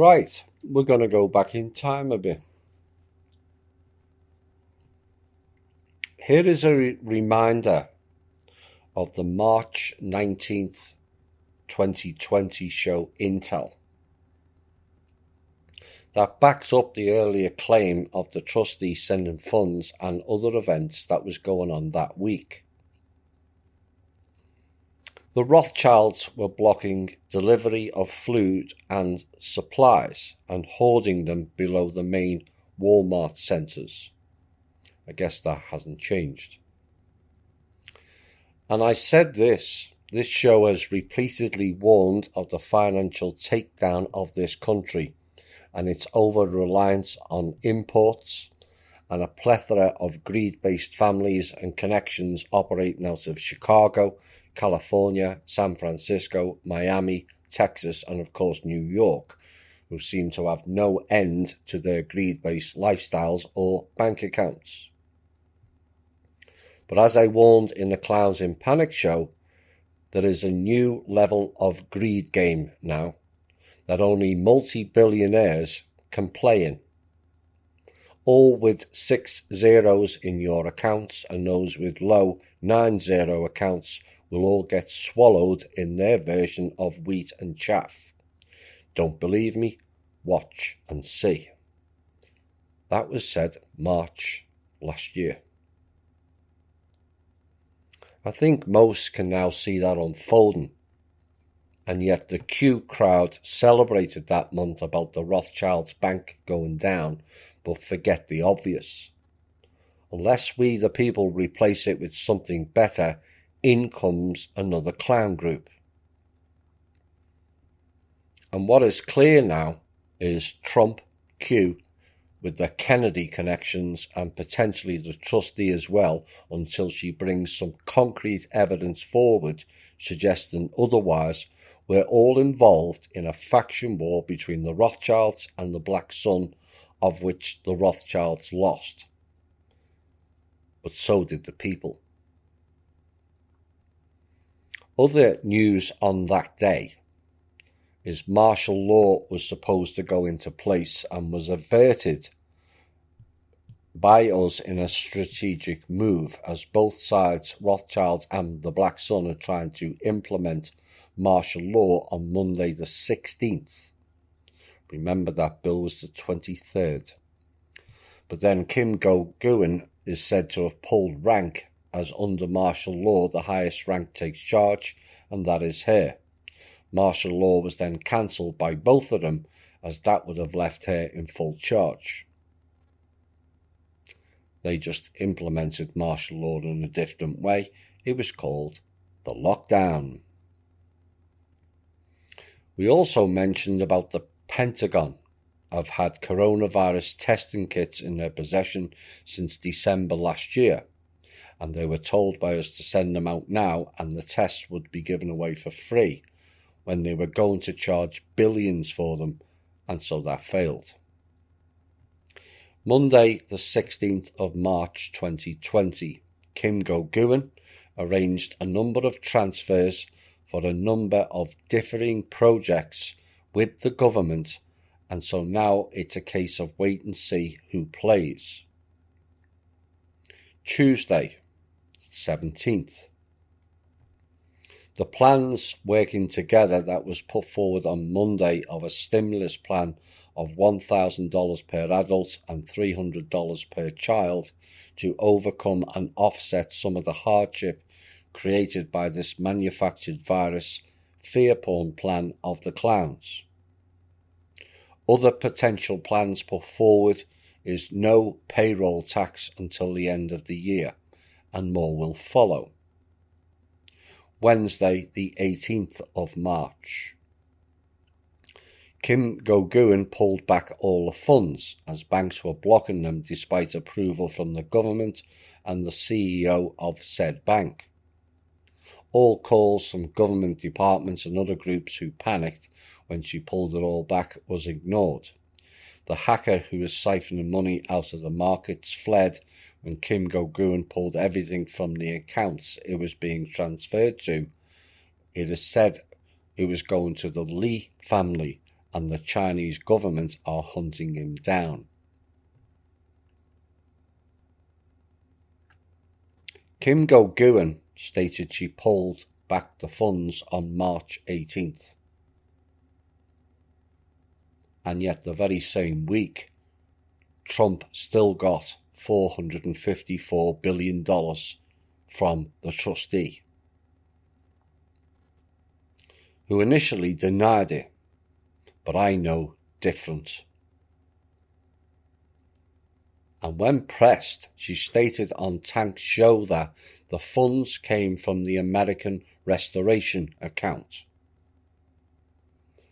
Right, we're going to go back in time a bit. Here is a reminder of the March 19th, 2020 show Intel that backs up the earlier claim of the trustee sending funds and other events that was going on that week. The Rothschilds were blocking delivery of food and supplies and hoarding them below the main Walmart centres. I guess that hasn't changed. And I said this show has repeatedly warned of the financial takedown of this country and its over-reliance on imports and a plethora of greed-based families and connections operating out of Chicago, California, San Francisco, Miami, Texas, and of course New York, who seem to have no end to their greed-based lifestyles or bank accounts. But as I warned in the Clowns in Panic show, there is a new level of greed game now that only multi-billionaires can play in. All with 6 zeros in your accounts, and those with low 9-0 accounts will all get swallowed in their version of wheat and chaff. Don't believe me? Watch and see. That was said March last year. I think most can now see that unfolding, and yet the Q crowd celebrated that month about the Rothschilds' bank going down, but forget the obvious. Unless we the people replace it with something better, in comes another clown group. And what is clear now is Trump, Q, with the Kennedy connections and potentially the trustee as well, until she brings some concrete evidence forward suggesting otherwise, we're all involved in a faction war between the Rothschilds and the Black Sun, of which the Rothschilds lost. But so did the people. Other news on that day is martial law was supposed to go into place and was averted by us in a strategic move, as both sides, Rothschilds and the Black Sun, are trying to implement martial law on Monday the 16th. Remember that bill was the 23rd. But then Kim Go-Guen is said to have pulled rank, as under martial law the highest rank takes charge, and that is her. Martial law was then cancelled by both of them, as that would have left her in full charge. They just implemented martial law in a different way. It was called the lockdown. We also mentioned about the Pentagon have had coronavirus testing kits in their possession since December last year, and they were told by us to send them out now and the tests would be given away for free, when they were going to charge billions for them, and so that failed. Monday the 16th of March 2020, Kim Go-Guen arranged a number of transfers for a number of differing projects with the government, and so now it's a case of wait and see who plays. Tuesday, 17th. The plans working together that was put forward on Monday of a stimulus plan of $1,000 per adult and $300 per child to overcome and offset some of the hardship created by this manufactured virus fear porn plan of the clowns. Other potential plans put forward is no payroll tax until the end of the year, and more will follow. Wednesday, the 18th of March. Kim Go-Guen pulled back all the funds, as banks were blocking them despite approval from the government and the CEO of said bank. All calls from government departments and other groups who panicked when she pulled it all back was ignored. The hacker who was siphoning money out of the markets fled when Kim Go-Guen pulled everything from the accounts it was being transferred to. It is said it was going to the Lee family, and the Chinese government are hunting him down. Kim Go-Guen stated she pulled back the funds on March 18th. And yet the very same week, Trump still got $454 billion from the trustee, who initially denied it, but I know different. And when pressed, she stated on Tank's show that the funds came from the American Restoration account.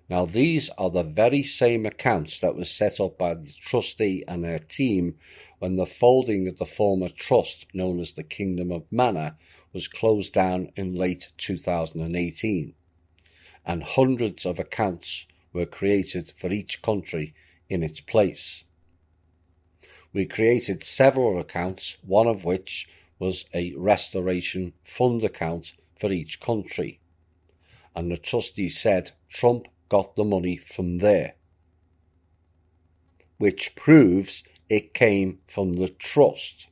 Now, these are the very same accounts that was set up by the trustee and her team when the folding of the former trust known as the Kingdom of Manor was closed down in late 2018, and hundreds of accounts were created for each country in its place. We created several accounts, one of which was a restoration fund account for each country, and the trustee said Trump got the money from there, which proves it came from the trust.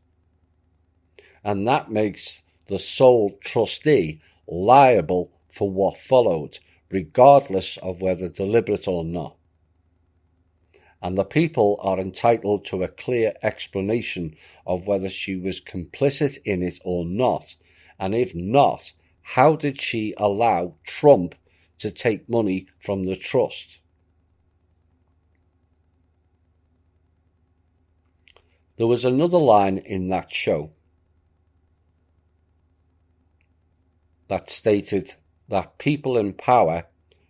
And that makes the sole trustee liable for what followed, regardless of whether deliberate or not. And the people are entitled to a clear explanation of whether she was complicit in it or not, and if not, how did she allow Trump to take money from the trust? There was another line in that show that stated that people in power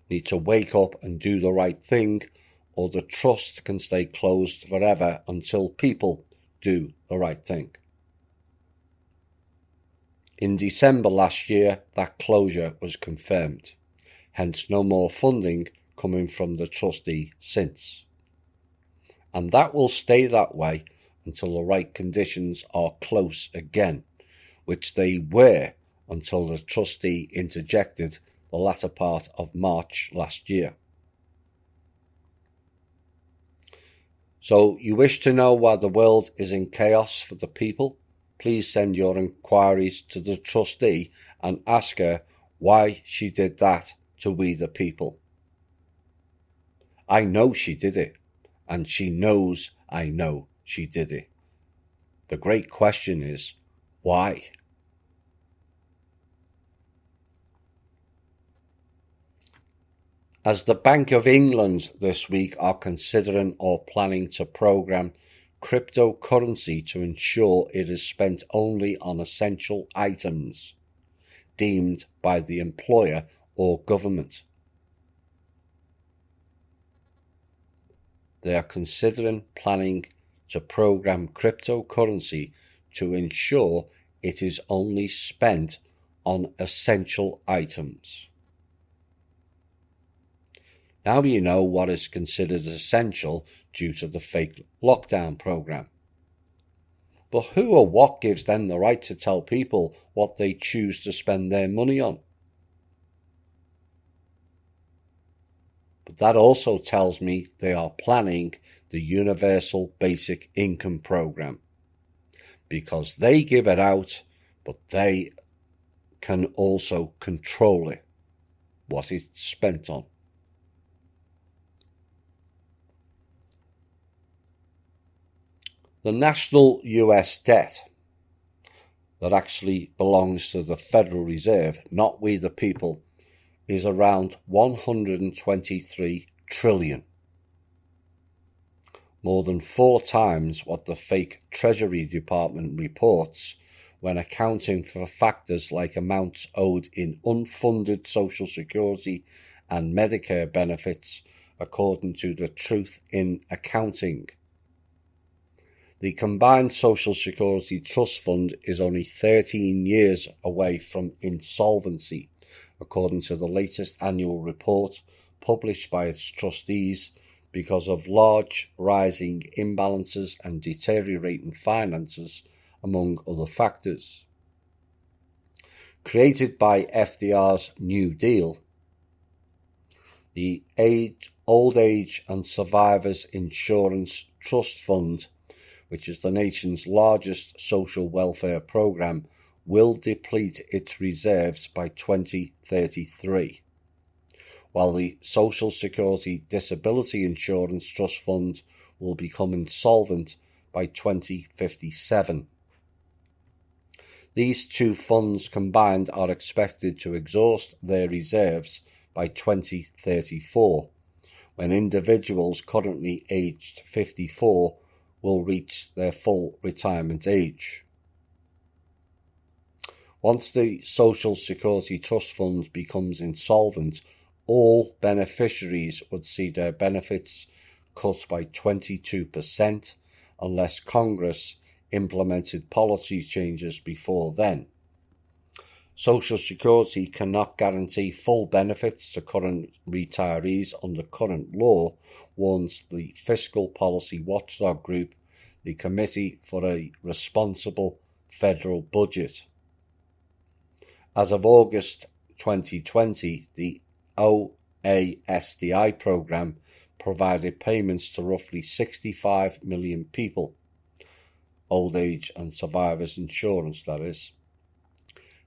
need to wake up and do the right thing, or the trust can stay closed forever until people do the right thing. In December last year, that closure was confirmed. Hence no more funding coming from the trustee since. And that will stay that way until the right conditions are close again, which they were until the trustee interjected the latter part of March last year. So you wish to know why the world is in chaos for the people? Please send your inquiries to the trustee and ask her why she did that to we the people. I know she did it, and she knows I know she did it. The great question is, why? As the Bank of England this week are considering or planning to program cryptocurrency to ensure it is spent only on essential items deemed by the employer or government. They are considering planning to program cryptocurrency to ensure it is only spent on essential items. Now you know what is considered essential due to the fake lockdown program. But who or what gives them the right to tell people what they choose to spend their money on? But that also tells me they are planning the Universal Basic Income Program, because they give it out, but they can also control it, what it's spent on. The national US debt that actually belongs to the Federal Reserve, not we the people, is around 123 trillion. More than 4 times what the fake Treasury Department reports when accounting for factors like amounts owed in unfunded Social Security and Medicare benefits, according to the Truth in Accounting. The combined Social Security Trust Fund is only 13 years away from insolvency, according to the latest annual report published by its trustees, because of large rising imbalances and deteriorating finances, among other factors. Created by FDR's New Deal, the aid Old Age and Survivors Insurance Trust Fund, which is the nation's largest social welfare programme, will deplete its reserves by 2033, while the Social Security Disability Insurance Trust Fund will become insolvent by 2057. These two funds combined are expected to exhaust their reserves by 2034, when individuals currently aged 54 will reach their full retirement age. Once the Social Security Trust Fund becomes insolvent, all beneficiaries would see their benefits cut by 22% unless Congress implemented policy changes before then. Social Security cannot guarantee full benefits to current retirees under current law, warns the fiscal policy watchdog group, the Committee for a Responsible Federal Budget. As of August 2020, the OASDI program provided payments to roughly 65 million people, old age and survivors insurance that is,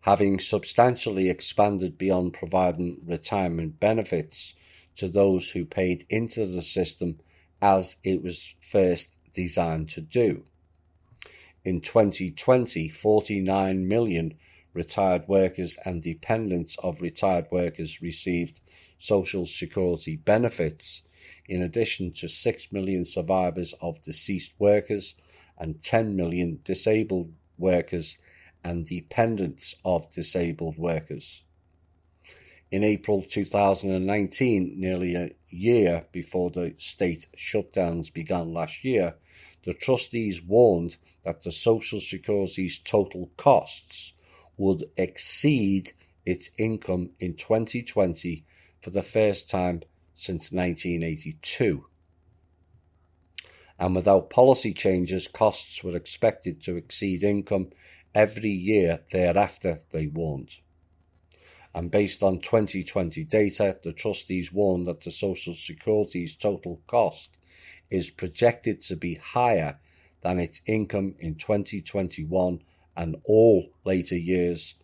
having substantially expanded beyond providing retirement benefits to those who paid into the system as it was first designed to do. In 2020, 49 million retired workers and dependents of retired workers received Social Security benefits, in addition to 6 million survivors of deceased workers and 10 million disabled workers and dependents of disabled workers. In April 2019, nearly a year before the state shutdowns began last year, the trustees warned that the Social Security's total costs would exceed its income in 2020 for the first time since 1982. And without policy changes, costs were expected to exceed income every year thereafter, they warned. And based on 2020 data, the trustees warned that the Social Security's total cost is projected to be higher than its income in 2021 and all later years,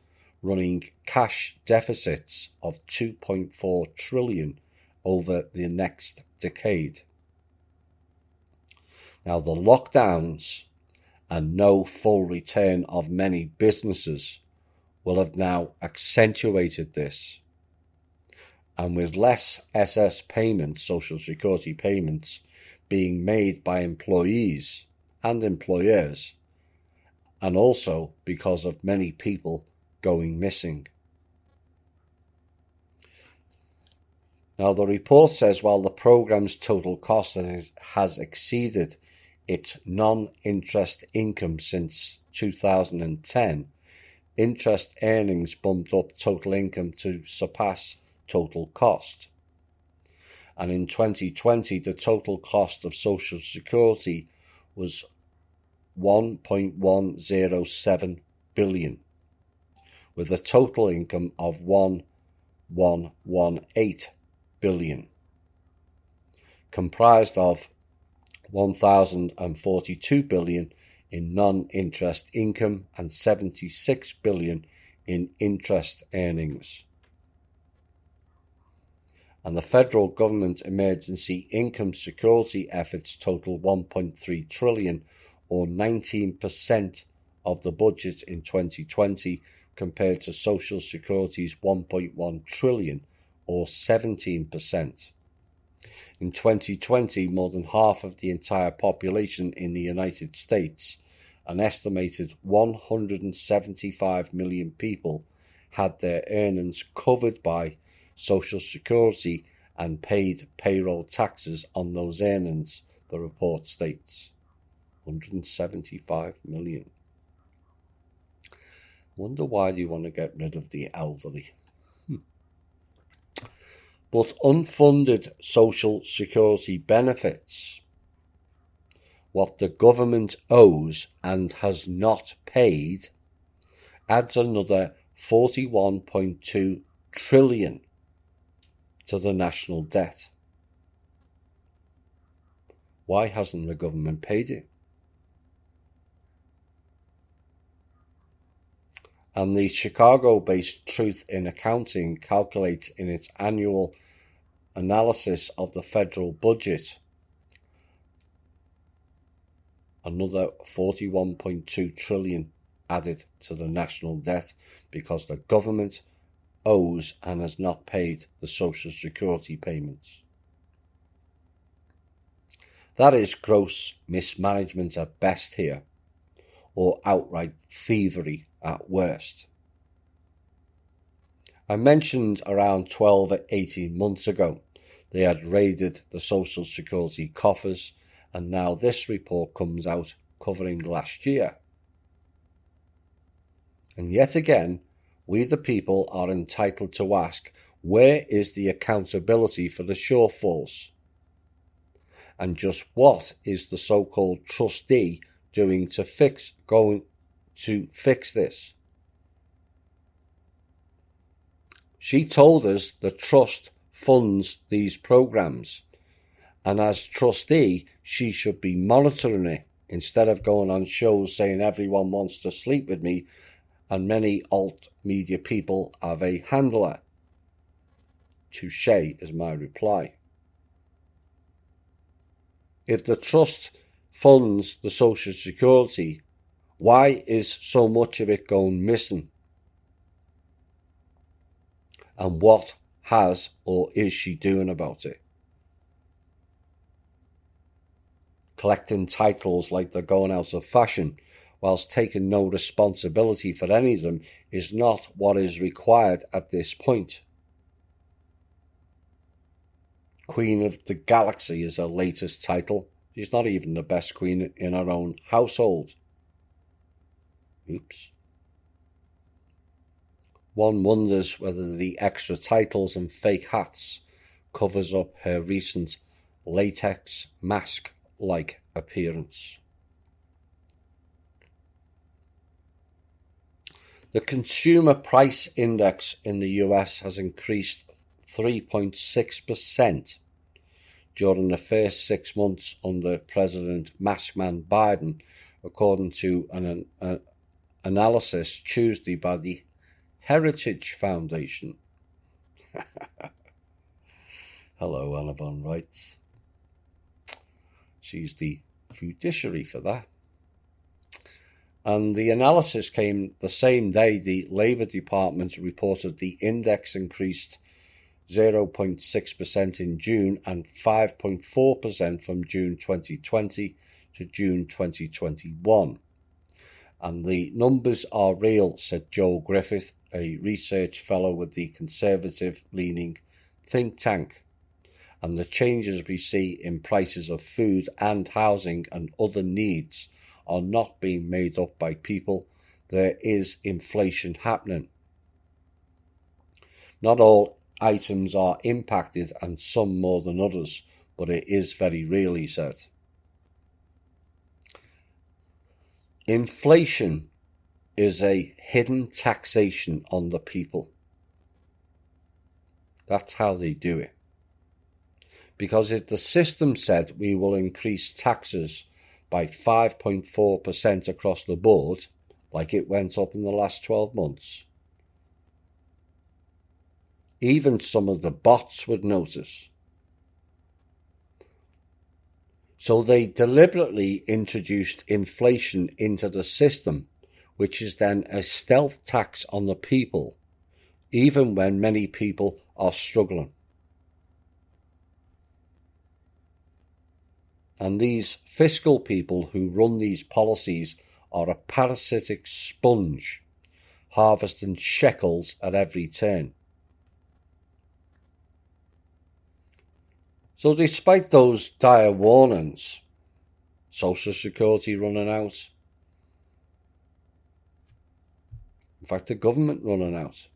running cash deficits of 2.4 trillion over the next decade. Now, the lockdowns and no full return of many businesses will have now accentuated this. And with less SS payments, Social Security payments, being made by employees and employers, and also because of many people going missing. Now, the report says while the programme's total cost has exceeded its non-interest income since 2010, interest earnings bumped up total income to surpass total cost. And in 2020, the total cost of Social Security was 1.107 billion, with a total income of 1.118 billion, comprised of 1,042 billion in non-interest income and 76 billion in interest earnings. And the federal government emergency income security efforts total 1.3 trillion, or 19% of the budget in 2020, compared to Social Security's 1.1 trillion, or 17%. In 2020, more than half of the entire population in the United States, an estimated 175 million people, had their earnings covered by Social Security and paid payroll taxes on those earnings, the report states. 175 million. Wonder why they want to get rid of the elderly. But unfunded Social Security benefits, what the government owes and has not paid, adds another 41.2 trillion to the national debt. Why hasn't the government paid it? And the Chicago-based Truth in Accounting calculates in its annual analysis of the federal budget another $41.2 trillion added to the national debt because the government owes and has not paid the Social Security payments. That is gross mismanagement at best here, or outright thievery at worst. I mentioned around 12 or 18 months ago they had raided the Social Security coffers, and now this report comes out covering last year. And yet again, we the people are entitled to ask, where is the accountability for the shortfalls? And just what is the so-called trustee doing to fix this? She told us the trust funds these programs, and as trustee, she should be monitoring it instead of going on shows saying everyone wants to sleep with me, and many alt media people have a handler. Touché is my reply. If the trust funds the Social Security, why is so much of it going missing? And what has or is she doing about it? Collecting titles like they're going out of fashion, whilst taking no responsibility for any of them, is not what is required at this point. Queen of the Galaxy is her latest title. She's not even the best queen in her own household. Oops. One wonders whether the extra titles and fake hats covers up her recent latex mask-like appearance. The Consumer Price Index in the US has increased 3.6% during the first 6 months under President Maskman Biden, according to an analysis Tuesday by the Heritage Foundation. Hello, Anna Von Wright. She's the fiduciary for that. And the analysis came the same day the Labour Department reported the index increased 0.6% in June and 5.4% from June 2020 to June 2021. And the numbers are real, said Joel Griffith, a research fellow with the conservative-leaning think tank. And the changes we see in prices of food and housing and other needs are not being made up by people. There is inflation happening. Not all items are impacted, and some more than others, but it is very real, he said. Inflation is a hidden taxation on the people. That's how they do it. Because if the system said we will increase taxes by 5.4% across the board, like it went up in the last 12 months, even some of the bots would notice. So they deliberately introduced inflation into the system, which is then a stealth tax on the people, even when many people are struggling. And these fiscal people who run these policies are a parasitic sponge, harvesting shekels at every turn. So despite those dire warnings, Social Security running out, in fact the government running out,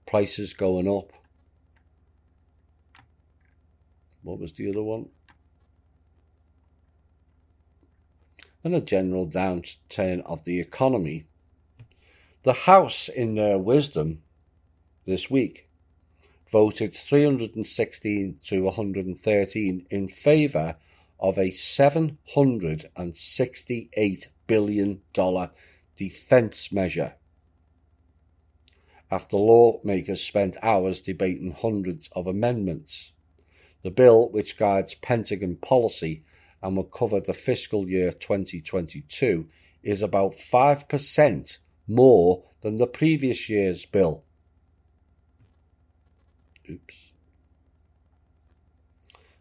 prices going up, what was the other one? And a general downturn of the economy, the House, in their wisdom this week, voted 316 to 113 in favour of a $768 billion defence measure. After lawmakers spent hours debating hundreds of amendments. The bill, which guides Pentagon policy and will cover the fiscal year 2022, is about 5% more than the previous year's bill.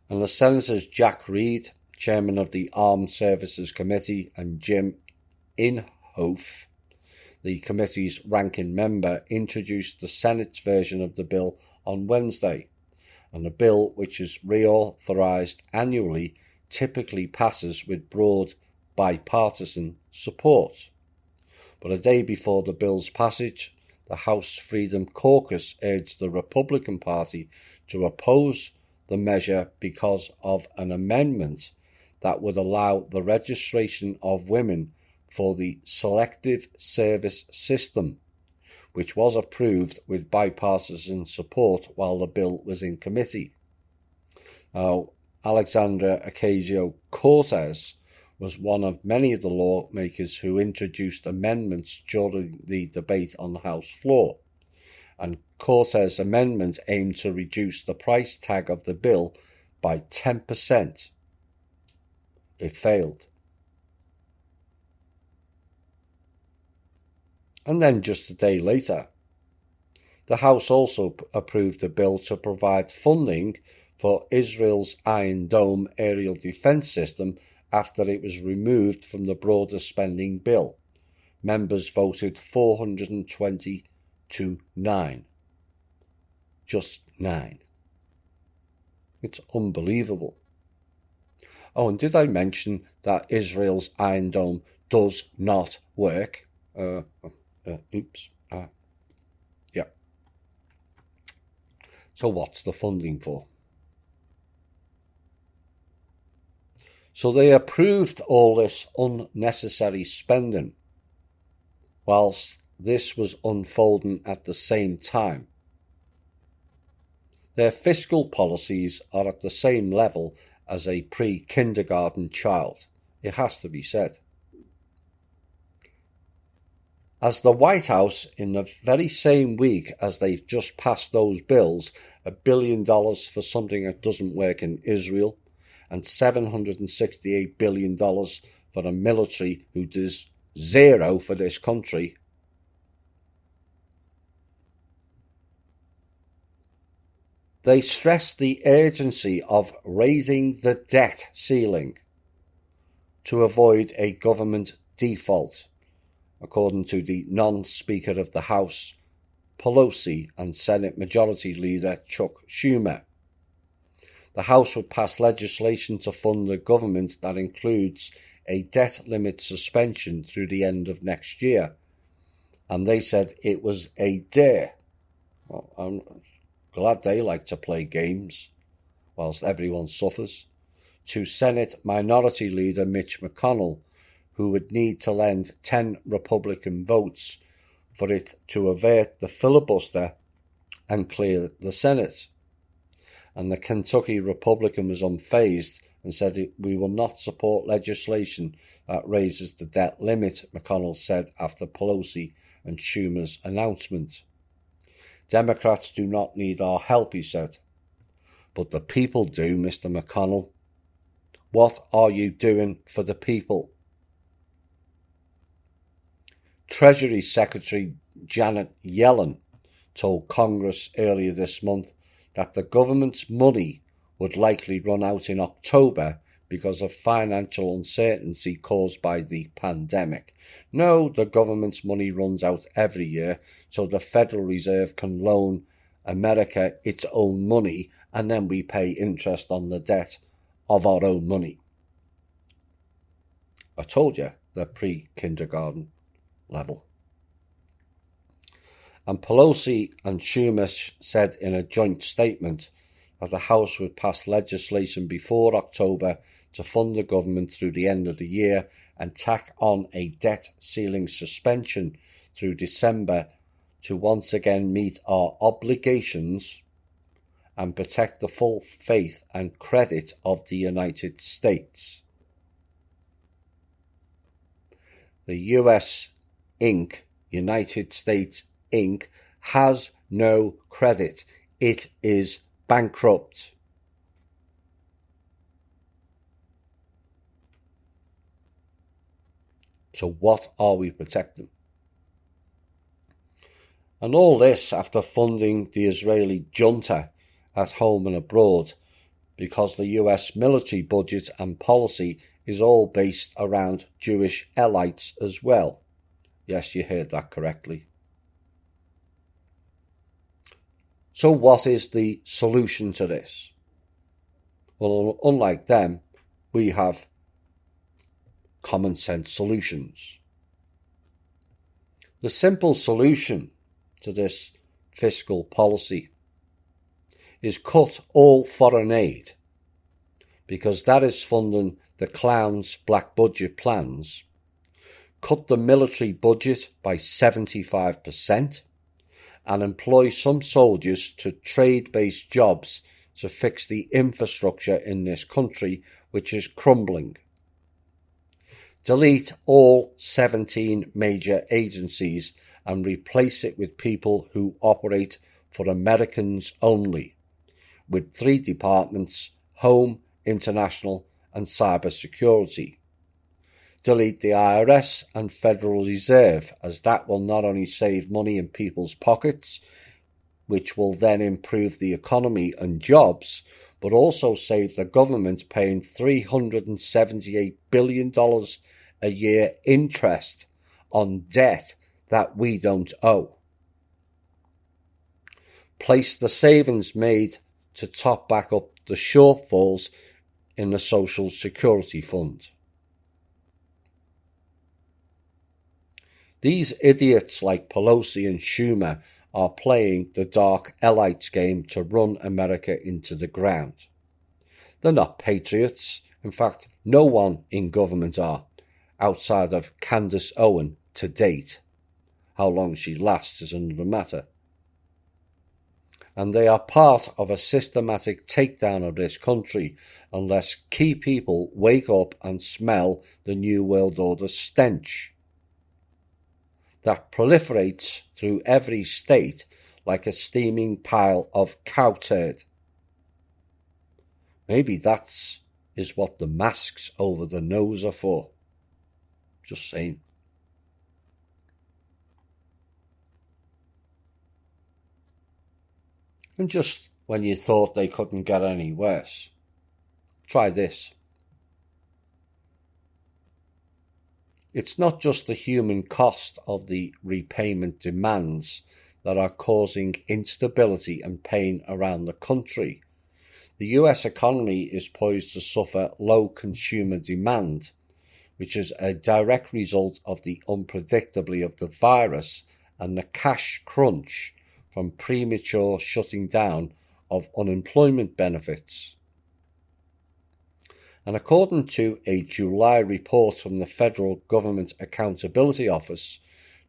And the Senators Jack Reed, chairman of the Armed Services Committee, and Jim Inhofe, the committee's ranking member, introduced the Senate's version of the bill on Wednesday. And the bill, which is reauthorized annually, typically passes with broad bipartisan support. But a day before the bill's passage, the House Freedom Caucus urged the Republican Party to oppose the measure because of an amendment that would allow the registration of women for the Selective Service System, which was approved with bipartisan support while the bill was in committee. Now, Alexandria Ocasio-Cortez was one of many of the lawmakers who introduced amendments during the debate on the House floor, and Cortez's amendment aimed to reduce the price tag of the bill by 10%. It failed. And then just a day later, the House also approved a bill to provide funding for Israel's Iron Dome aerial defense system after it was removed from the broader spending bill. Members voted 420 to 9. Just 9. It's unbelievable. Oh, and did I mention that Israel's Iron Dome does not work? Yeah. So what's the funding for? So they approved all this unnecessary spending whilst this was unfolding at the same time. Their fiscal policies are at the same level as a pre-kindergarten child. It has to be said. As the White House, in the very same week as they've just passed those bills, $1 billion for something that doesn't work in Israel, and $768 billion for a military who does zero for this country. They stressed the urgency of raising the debt ceiling to avoid a government default, according to the non-Speaker of the House, Pelosi, and Senate Majority Leader Chuck Schumer. The House would pass legislation to fund the government that includes a debt limit suspension through the end of next year. And they said it was a dare. Well, I'm glad they like to play games whilst everyone suffers. To Senate Minority Leader Mitch McConnell, who would need to lend 10 Republican votes for it to avert the filibuster and clear the Senate. And the Kentucky Republican was unfazed and said, "We will not support legislation that raises the debt limit," McConnell said after Pelosi and Schumer's announcement. "Democrats do not need our help," he said. "But the people do, Mr. McConnell. What are you doing for the people?" Treasury Secretary Janet Yellen told Congress earlier this month that the government's money would likely run out in October because of financial uncertainty caused by the pandemic. No, the government's money runs out every year, so the Federal Reserve can loan America its own money, and then we pay interest on the debt of our own money. I told you, they're pre-kindergarten level. And Pelosi and Schumer said in a joint statement that the House would pass legislation before October to fund the government through the end of the year and tack on a debt ceiling suspension through December to once again meet our obligations and protect the full faith and credit of the United States. The US Inc., United States Inc., has no credit. It is bankrupt. So what are we protecting? And all this after funding the Israeli junta at home and abroad, because the US military budget and policy is all based around Jewish elites as well. Yes, you heard that correctly. So what is the solution to this? Well, unlike them, we have common sense solutions. The simple solution to this fiscal policy is cut all foreign aid, because that is funding the clowns' black budget plans. Cut the military budget by 75% and employ some soldiers to trade-based jobs to fix the infrastructure in this country, which is crumbling. Delete all 17 major agencies and replace it with people who operate for Americans only, with 3 departments: Home, International and Cyber Security. Delete the IRS and Federal Reserve, as that will not only save money in people's pockets, which will then improve the economy and jobs, but also save the government paying $378 billion a year interest on debt that we don't owe. Place the savings made to top back up the shortfalls in the Social Security Fund. These idiots like Pelosi and Schumer are playing the dark elites game to run America into the ground. They're not patriots. In fact, no one in government are, outside of Candace Owen to date. How long she lasts is another matter. And they are part of a systematic takedown of this country unless key people wake up and smell the New World Order stench that proliferates through every state like a steaming pile of cow turd. Maybe that's what the masks over the nose are for. Just saying. And just when you thought they couldn't get any worse, try this. It's not just the human cost of the repayment demands that are causing instability and pain around the country. The US economy is poised to suffer low consumer demand, which is a direct result of the unpredictability of the virus and the cash crunch from premature shutting down of unemployment benefits. And according to a July report from the Federal Government Accountability Office,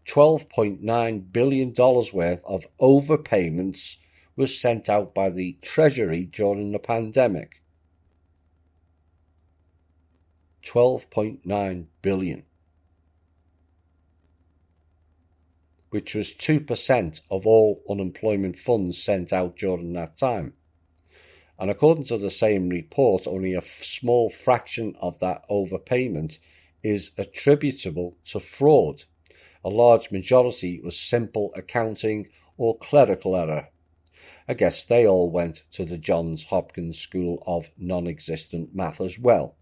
$12.9 billion worth of overpayments was sent out by the Treasury during the pandemic. $12.9 billion. Which was 2% of all unemployment funds sent out during that time. And according to the same report, only a small fraction of that overpayment is attributable to fraud. A large majority was simple accounting or clerical error. I guess they all went to the Johns Hopkins School of Non-Existent Math as well.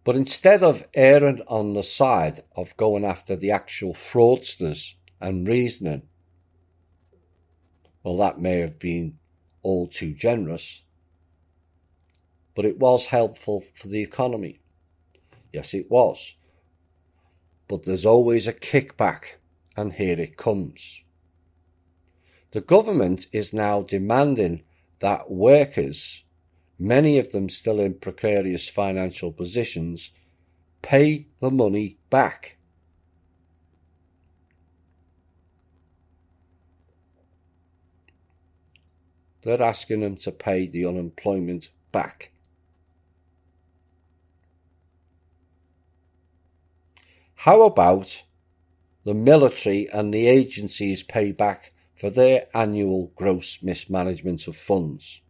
But instead of erring on the side of going after the actual fraudsters and reasoning, well, that may have been all too generous, but it was helpful for the economy. Yes, it was. But there's always a kickback, and here it comes. The government is now demanding that workers, many of them still in precarious financial positions, pay the money back. They're asking them to pay the unemployment back. How about the military and the agencies pay back for their annual gross mismanagement of funds?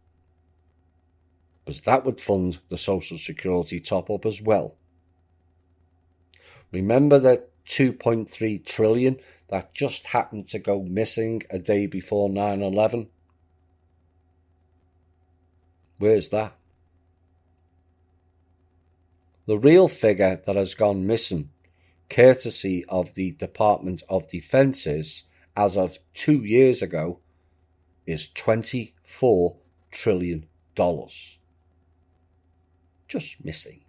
Because that would fund the Social Security top-up as well. Remember that 2.3 trillion that just happened to go missing a day before 9/11? Where's that? The real figure that has gone missing, courtesy of the Department of Defense, as of 2 years ago, is $24 trillion. Just missing.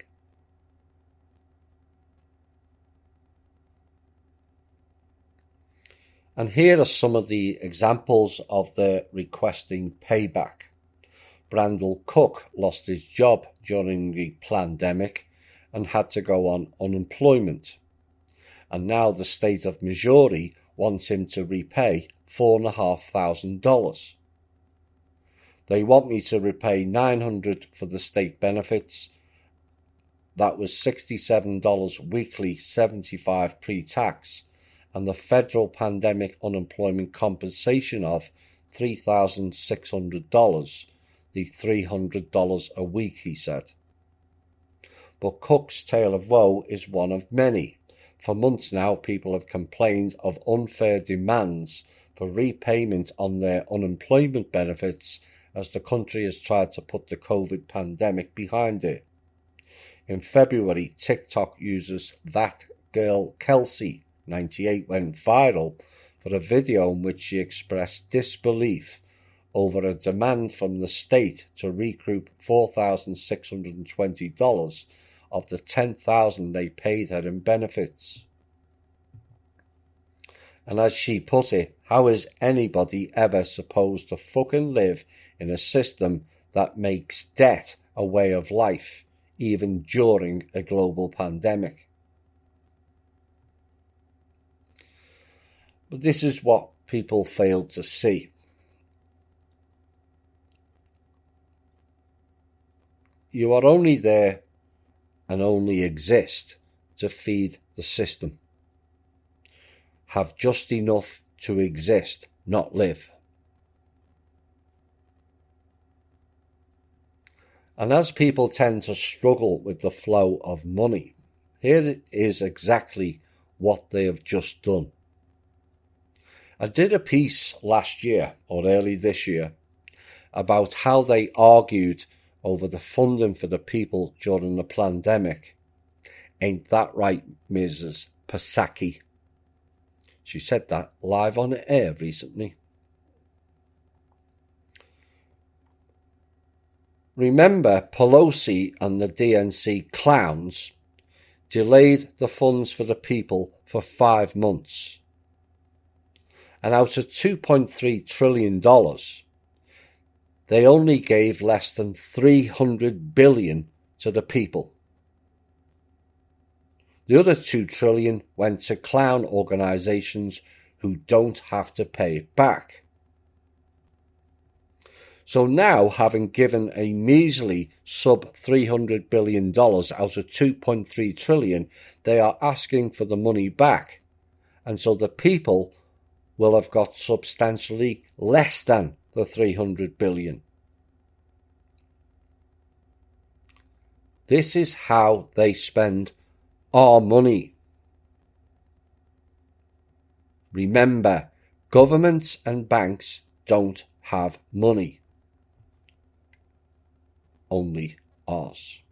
And here are some of the examples of their requesting payback. Brandel Cook lost his job during the pandemic and had to go on unemployment. And now the state of Missouri wants him to repay $4,500. They want me to repay $900 for the state benefits. That was $67 weekly, $75 pre-tax, and the federal pandemic unemployment compensation of $3,600, the $300 a week, he said. But Cook's tale of woe is one of many. For months now, people have complained of unfair demands for repayment on their unemployment benefits as the country has tried to put the COVID pandemic behind it. In February, TikTok users That Girl Kelsey, 98, went viral for a video in which she expressed disbelief over a demand from the state to recoup $4,620 of the $10,000 they paid her in benefits. And as she put it, how is anybody ever supposed to fucking live in a system that makes debt a way of life, even during a global pandemic? But this is what people fail to see. You are only there and only exist to feed the system. Have just enough to exist, not live. And as people tend to struggle with the flow of money, here is exactly what they have just done. I did a piece last year, or early this year, about how they argued over the funding for the people during the pandemic. Ain't that right, Mrs. Psaki? She said that live on air recently. Remember, Pelosi and the DNC clowns delayed the funds for the people for 5 months. And out of $2.3 trillion, they only gave less than $300 billion to the people. The other $2 trillion went to clown organisations who don't have to pay it back. So now, having given a measly sub $300 billion out of $2.3 trillion, they are asking for the money back. And so the people will have got substantially less than the $300 billion. This is how they spend our money. Remember, governments and banks don't have money. Only ours.